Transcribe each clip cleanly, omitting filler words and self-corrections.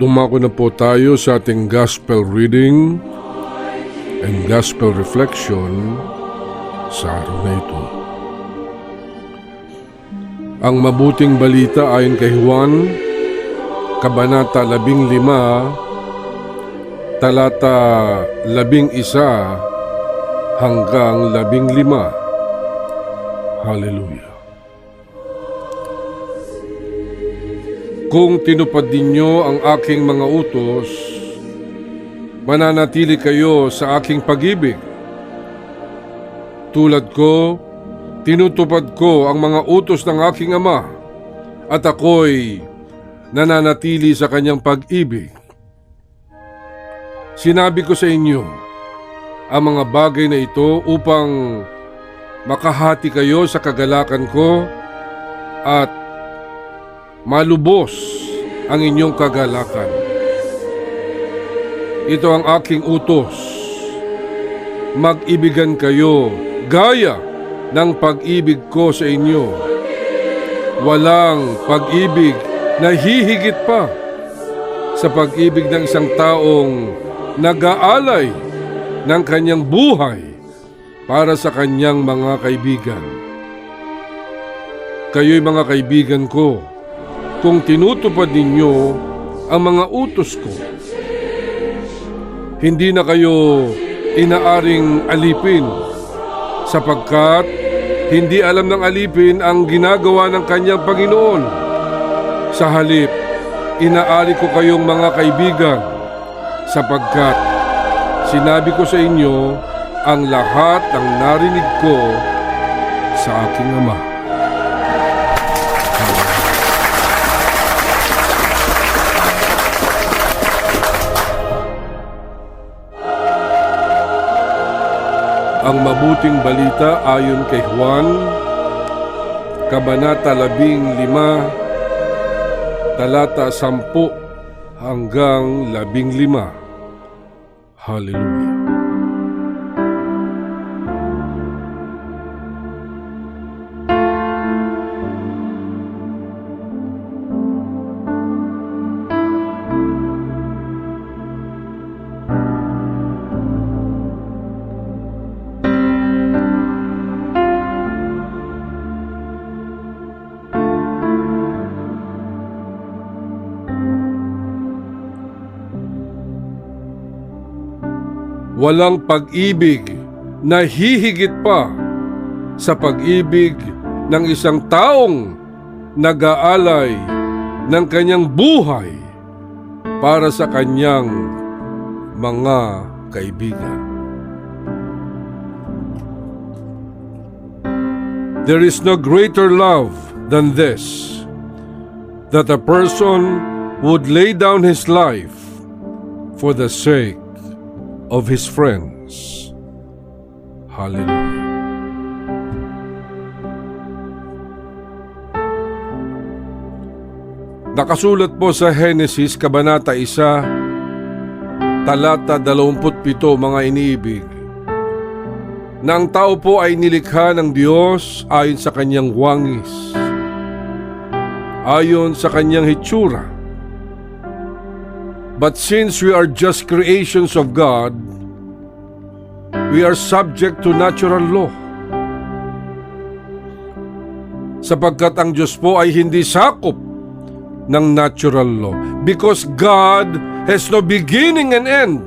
Dumako na po tayo sa ating Gospel reading and Gospel reflection sa araw na ito. Ang mabuting balita ayon kay Juan, Kabanata 15, talata 11 hanggang 15. Hallelujah. Kung tinupad ninyo ang aking mga utos, mananatili kayo sa aking pag-ibig. Tulad ko, tinutupad ko ang mga utos ng aking Ama, at ako'y nananatili sa kanyang pag-ibig. Sinabi ko sa inyo ang mga bagay na ito upang makahati kayo sa kagalakan ko at malubos ang inyong kagalakan. Ito ang aking utos. Mag-ibigan kayo gaya ng pag-ibig ko sa inyo. Walang pag-ibig na hihigit pa sa pag-ibig ng isang taong nag-aalay ng kanyang buhay para sa kanyang mga kaibigan. Kayo'y mga kaibigan ko kung tinutupad ninyo ang mga utos ko. Hindi na kayo inaaring alipin, sapagkat hindi alam ng alipin ang ginagawa ng kanyang Panginoon. Sa halip, inaari ko kayong mga kaibigan, sapagkat sinabi ko sa inyo ang lahat ng narinig ko sa aking Ama. Ang mabuting balita ayon kay Juan, Kabanata 15, talata 10 hanggang 15. Hallelujah. Walang pag-ibig na hihigit pa sa pag-ibig ng isang taong nag-aalay ng kanyang buhay para sa kanyang mga kaibigan. There is no greater love than this, that a person would lay down his life for the sake of his friends. Hallelujah. Nakasulat po sa Henesis Kabanata 1, talata 27, mga iniibig, na ang tao po ay nilikha ng Diyos ayon sa kanyang wangis, ayon sa kanyang hitsura. But since we are just creations of God, we are subject to natural law. Sapagkat ang Diyos po ay hindi sakop ng natural law, because God has no beginning and end.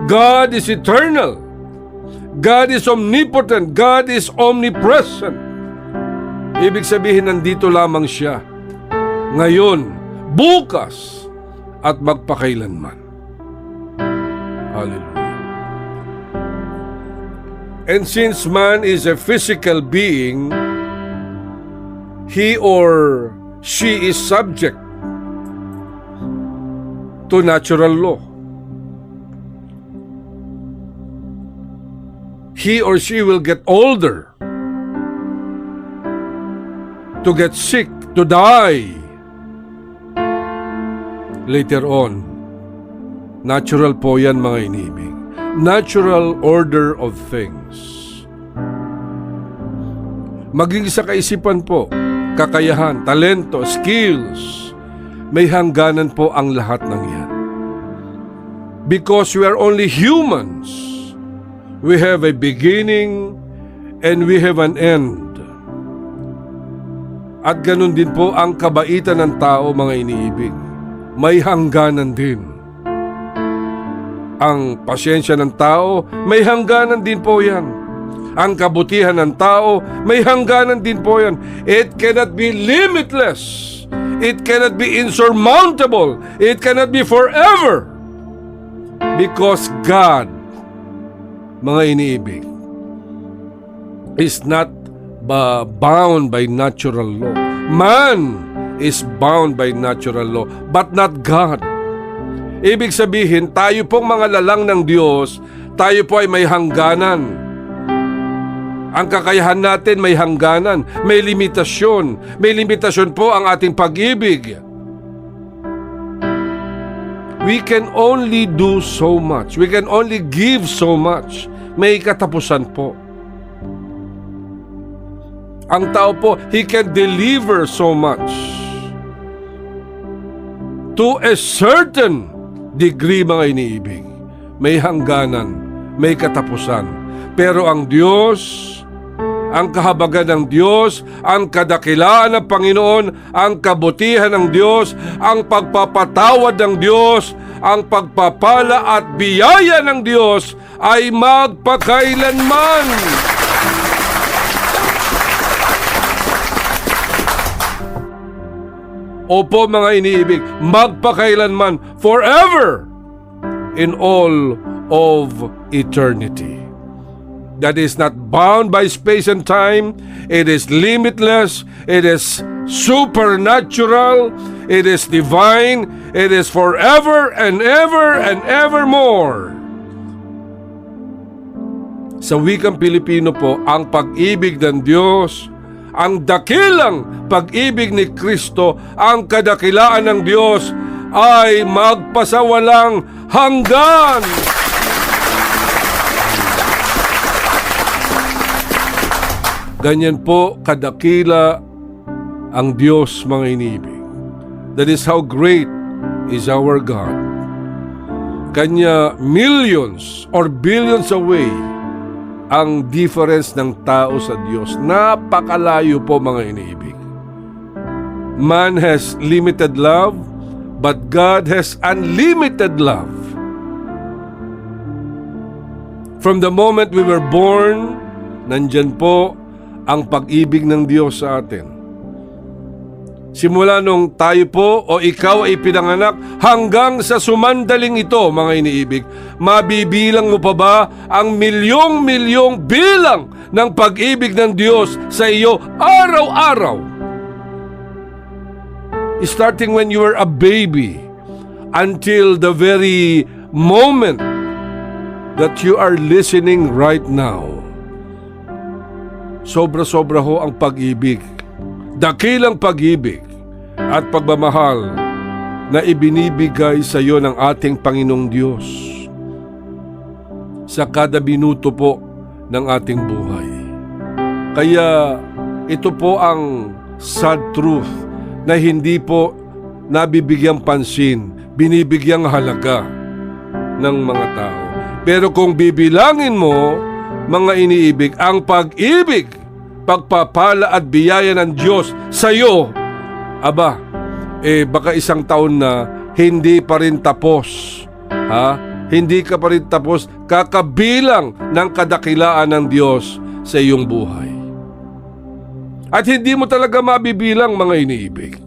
God is eternal. God is omnipotent. God is omnipresent. Ibig sabihin, nandito lamang siya ngayon, bukas, at magpakailanman. Hallelujah. And since man is a physical being, he or she is subject to natural law. He or she will get older, to get sick, to die later on. Natural po yan, mga inibig. Natural order of things. Maging sa kaisipan po, kakayahan, talento, skills, may hangganan po ang lahat ng yan. Because we are only humans, we have a beginning and we have an end. At ganun din po ang kabaitan ng tao, mga iniibig. May hangganan din. Ang pasyensya ng tao, may hangganan din po yan. Ang kabutihan ng tao, may hangganan din po yan. It cannot be limitless. It cannot be insurmountable. It cannot be forever. Because God, mga iniibig, is not bound by natural law. Man is bound by natural law, but not God. Ibig sabihin, tayo pong mga lalang ng Diyos, tayo po ay may hangganan. Ang kakayahan natin may hangganan, may limitasyon. May limitasyon po ang ating pag-ibig. We can only do so much. We can only give so much. May katapusan po. Ang tao po, he can deliver so much. To a certain degree, mga iniibig. May hangganan, may katapusan. Pero ang Diyos, ang kahabagan ng Diyos, ang kadakilaan ng Panginoon, ang kabutihan ng Diyos, ang pagpapatawad ng Diyos, ang pagpapala at biyaya ng Diyos ay magpakailanman. Opo, mga iniibig, magpakailanman, forever, in all of eternity. That is not bound by space and time. It is limitless. It is supernatural. It is divine. It is forever and ever and evermore. Sa wikang Pilipino po, ang pag-ibig ng Diyos, ang dakilang pag-ibig ni Kristo, ang kadakilaan ng Diyos ay magpasawalang hanggan. Ganyan po kadakila ang Diyos, mga iniibig. That is how great is our God. Kanya millions or billions away ang difference ng tao sa Diyos. Napakalayo po, mga iniibig. Man has limited love, but God has unlimited love. From the moment we were born, nandyan po ang pag-ibig ng Diyos sa atin. Simula nung tayo po o ikaw ay pinanganak hanggang sa sumandaling ito, mga iniibig, mabibilang mo pa ba ang milyong-milyong bilang ng pag-ibig ng Diyos sa iyo araw-araw? Starting when you were a baby until the very moment that you are listening right now. Sobra-sobra ho ang pag-ibig. Dakilang pag-ibig at pagmamahal na ibinibigay sa iyo ng ating Panginoong Diyos sa kada minuto po ng ating buhay. Kaya ito po ang sad truth na hindi po nabibigyang pansin, binibigyang halaga ng mga tao. Pero kung bibilangin mo, mga iniibig, ang pag-ibig, pagpapala at biyaya ng Diyos sa iyo, aba, baka isang taon na hindi pa rin tapos. Hindi ka pa rin tapos kakabilang ng kadakilaan ng Diyos sa iyong buhay. At hindi mo talaga mabibilang, mga iniibig.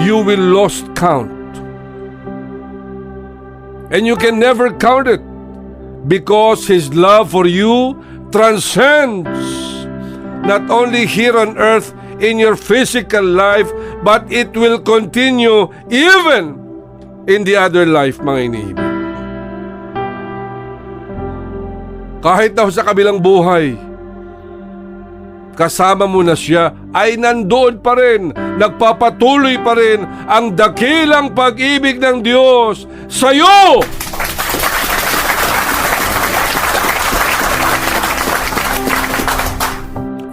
You will lost count. And you can never count it because His love for you transcends not only here on earth in your physical life, but it will continue even in the other life, mga iniibig. Kahit daw sa kabilang buhay, kasama mo na siya, ay nandoon pa rin, nagpapatuloy pa rin ang dakilang pag-ibig ng Diyos sa iyo.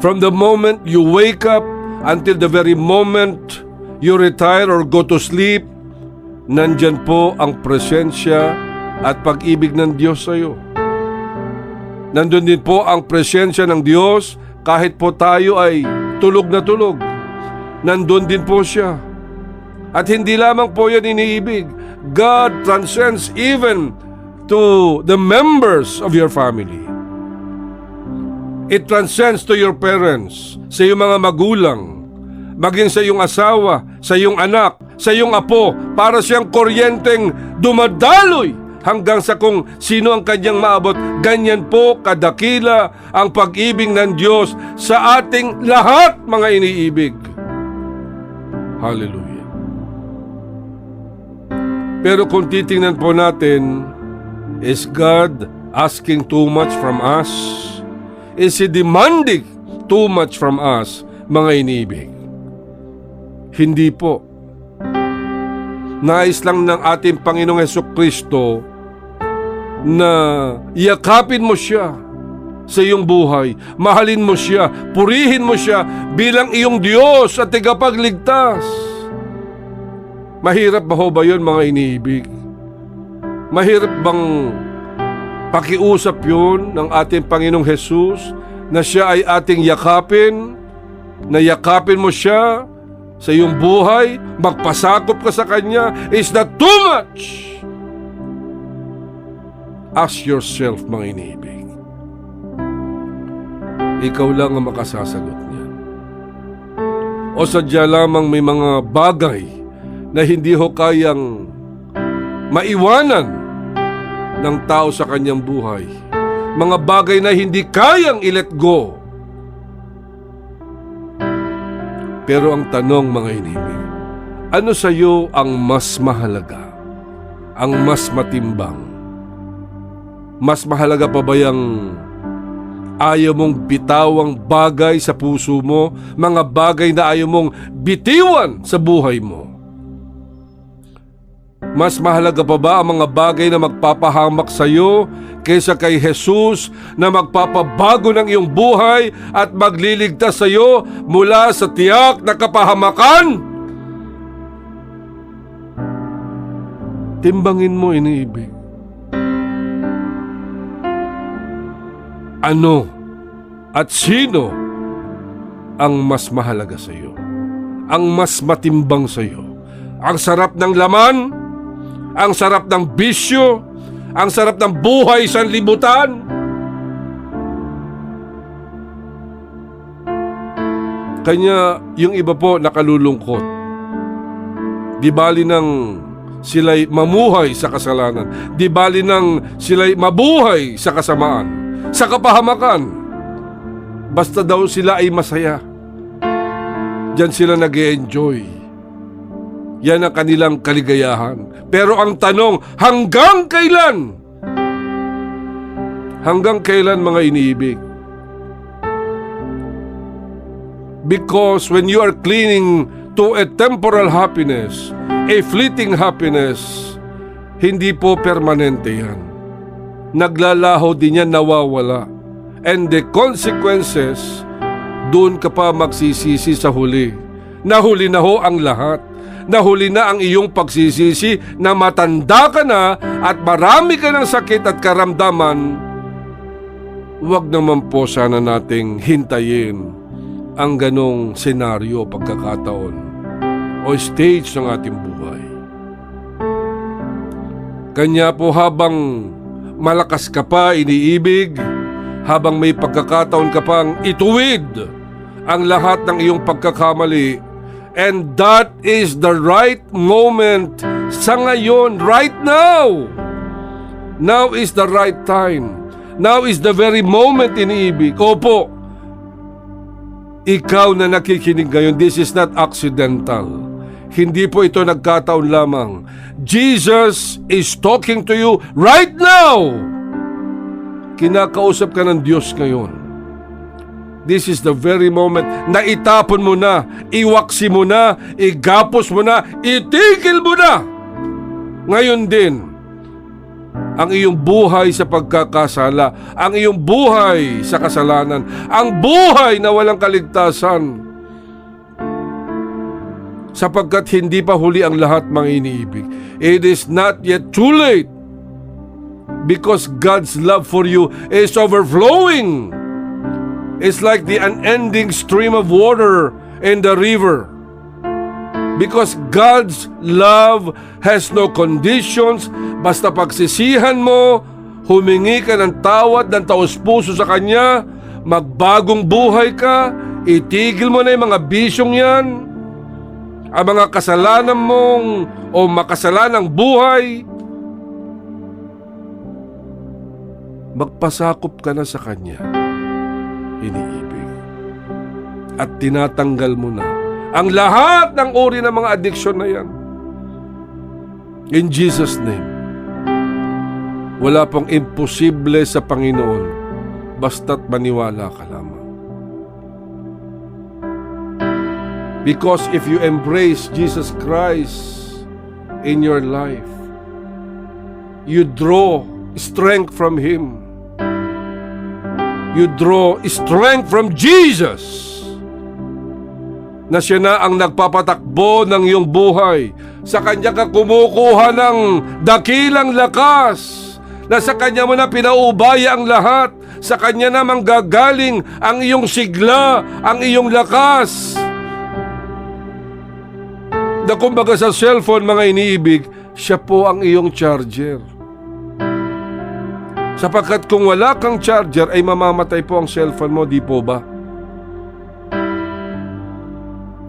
From the moment you wake up until the very moment you retire or go to sleep, nandyan po ang presensya at pag-ibig ng Diyos sa iyo. Nandun din po ang presensya ng Diyos kahit po tayo ay tulog na tulog. Nandun din po siya. At hindi lamang po yan iniibig. God transcends even to the members of your family. It transcends to your parents, sa iyong mga magulang, maging sa iyong asawa, sa iyong anak, sa iyong apo, para siyang kuryenteng dumadaloy hanggang sa kung sino ang kanyang maabot. Ganyan po kadakila ang pag-ibig ng Diyos sa ating lahat, mga iniibig. Hallelujah. Pero kung titingnan po natin, is God asking too much from us? Is He demanding too much from us, mga iniibig? Hindi po. Nais lang ng ating Panginoong Hesukristo na yakapin mo siya sa iyong buhay, mahalin mo siya, purihin mo siya bilang iyong Diyos at tagapagligtas. Mahirap ba ho ba yun, mga iniibig? Mahirap bang pakiusap yun ng ating Panginoong Jesus na siya ay ating yakapin, na yakapin mo siya sa iyong buhay, magpasakop ka sa Kanya? Is that too much? Ask yourself, mga iniibig. Ikaw lang ang makasasagot niyan. O sadya lamang may mga bagay na hindi ho kayang maiwanan ng tao sa kanyang buhay. Mga bagay na hindi kayang i-let go. Pero ang tanong, mga inibig, ano sa iyo ang mas mahalaga? Ang mas matimbang? Mas mahalaga pa ba yung ayaw mong bitawang bagay sa puso mo? Mga bagay na ayaw mong bitiwan sa buhay mo? Mas mahalaga pa ba ang mga bagay na magpapahamak sa iyo kaysa kay Jesus na magpapabago ng iyong buhay at magliligtas sa iyo mula sa tiyak na kapahamakan? Timbangin mo, iniibig. Ano at sino ang mas mahalaga sa iyo? Ang mas matimbang sa iyo? Ang sarap ng laman? Ang sarap ng bisyo, ang sarap ng buhay sa libutan. Kanya yung iba po nakalulungkot. Di bali nang sila'y mamuhay sa kasalanan. Di bali nang sila'y mabuhay sa kasamaan, sa kapahamakan. Basta daw sila ay masaya. Diyan sila nag-e-enjoy. Yan ang kanilang kaligayahan. Pero ang tanong, hanggang kailan? Hanggang kailan, mga iniibig? Because when you are clinging to a temporal happiness, a fleeting happiness, hindi po permanente yan. Naglalaho din yan, nawawala. And the consequences, doon ka pa magsisisi sa huli. Nahuli na ho ang lahat. Nahuli na ang iyong pagsisisi na matanda ka na at marami ka ng sakit at karamdaman. Huwag naman po sana nating hintayin ang ganong senaryo, pagkakataon o stage ng ating buhay. Kanya po habang malakas ka pa, iniibig, habang may pagkakataon ka pang ituwid ang lahat ng iyong pagkakamali, and that is the right moment sa ngayon, right now. Now is the right time. Now is the very moment, iniibig. Opo, ikaw na nakikinig ngayon, this is not accidental. Hindi po ito nagkataon lamang. Jesus is talking to you right now. Kinakausap ka ng Diyos ngayon. This is the very moment na itapon mo na, iwaksi mo na, igapos mo na, itigil mo na. Ngayon din, ang iyong buhay sa pagkakasala, ang iyong buhay sa kasalanan, ang buhay na walang kaligtasan. sapagkat hindi pa huli ang lahat, mga iniibig. It is not yet too late because God's love for you is overflowing. It's like the unending stream of water in the river. Because God's love has no conditions. Basta pagsisihan mo, humingi ka ng tawad, ng taos-puso sa Kanya, magbagong buhay ka, itigil mo na yung mga bisyong yan, ang mga kasalanan mong o makasalanang buhay, magpasakop ka na sa Kanya, iniibig. At tinatanggal mo na ang lahat ng uri ng mga addiction na yan. In Jesus' name, wala pong imposible sa Panginoon, basta't maniwala ka lamang. Because if you embrace Jesus Christ in your life, you draw strength from Him. You draw strength from Jesus, na siya na ang nagpapatakbo ng iyong buhay. Sa Kanya ka kumukuha ng dakilang lakas, na sa Kanya mo na pinaubaya ang lahat. Sa Kanya na manggagaling ang iyong sigla, ang iyong lakas. Na kumbaga sa cellphone, mga iniibig, siya po ang iyong charger. Sapagkat kung wala kang charger, ay mamamatay po ang cellphone mo, di po ba?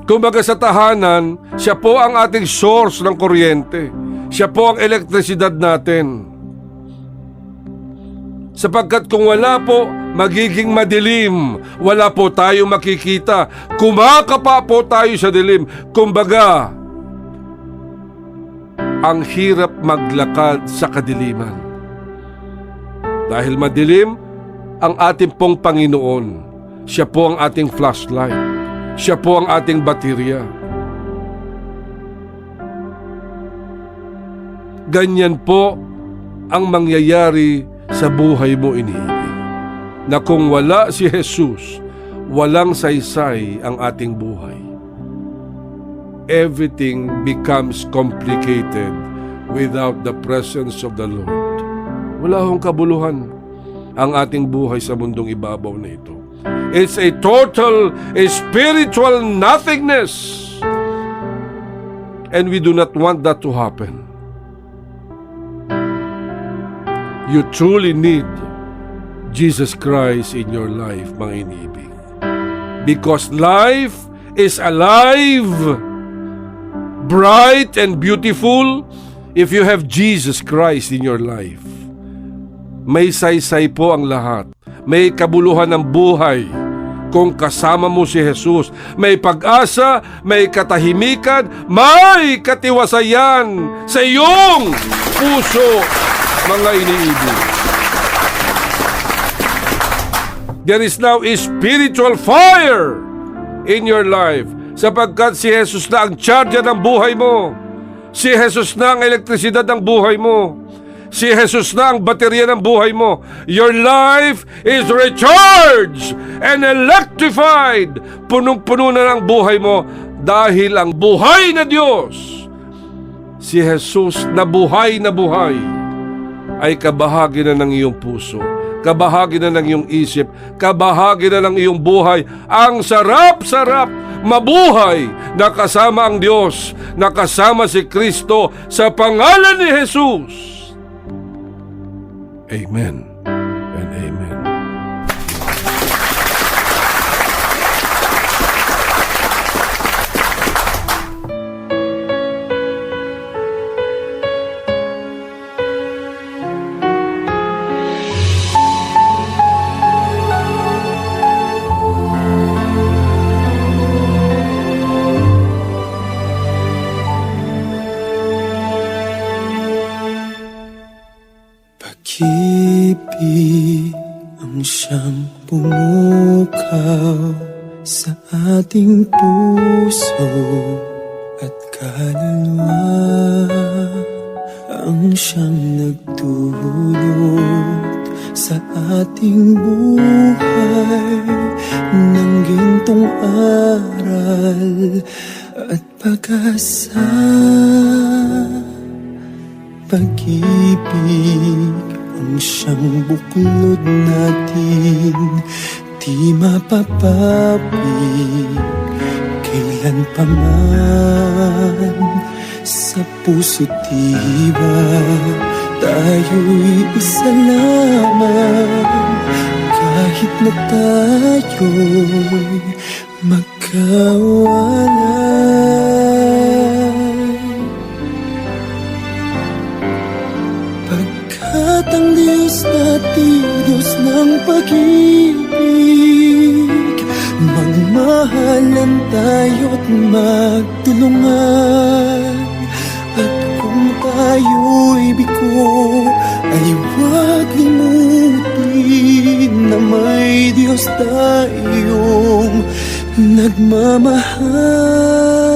Kumbaga sa tahanan, siya po ang ating source ng kuryente. Siya po ang elektrisidad natin. Sapagkat kung wala po, magiging madilim. Wala po tayo makikita. Kumakapa po tayo sa dilim. Kumbaga, ang hirap maglakad sa kadiliman. Dahil madilim, ang ating pong Panginoon. Siya po ang ating flashlight. Siya po ang ating baterya. Ganyan po ang mangyayari sa buhay mo, iniibig. Na kung wala si Jesus, walang saysay ang ating buhay. Everything becomes complicated without the presence of the Lord. Wala hong kabuluhan ang ating buhay sa mundong ibabaw na ito. It's a total spiritual nothingness. And we do not want that to happen. You truly need Jesus Christ in your life, mga iniibig. Because life is alive, bright and beautiful if you have Jesus Christ in your life. May saysay po ang lahat. May kabuluhan ng buhay kung kasama mo si Jesus. May pag-asa, may katahimikan, may katiwasayan sa iyong puso, mga iniibig. There is now a spiritual fire in your life, sapagkat si Jesus na ang charger ng buhay mo. Si Jesus na ang elektrisidad ng buhay mo. Si Jesus na ang baterya ng buhay mo. Your life is recharged and electrified. Punong-puno na ng buhay mo dahil ang buhay na Diyos, si Jesus na buhay, ay kabahagi na ng iyong puso, kabahagi na ng iyong isip, kabahagi na ng iyong buhay. Ang sarap-sarap mabuhay na kasama ang Diyos, na kasama si Kristo sa pangalan ni Jesus. Amen and amen. Pag-ibig ang siyang pumukaw sa ating puso at kaluluwa, ang siyang nagdulot sa ating buhay ng gintong aral at pag-asa. Pag-ibig ang siyang buklod natin, di mapapapig kailan pa man. Sa puso't diwa tayo'y isa lamang, kahit na tayo'y magkawalay. Pagkat ang Diyos natin, Diyos ng pag-ibig, magmahalan tayo't magtulungan. At kung tayo'y bigo, ay huwag limutin na may Diyos tayong nagmamahal.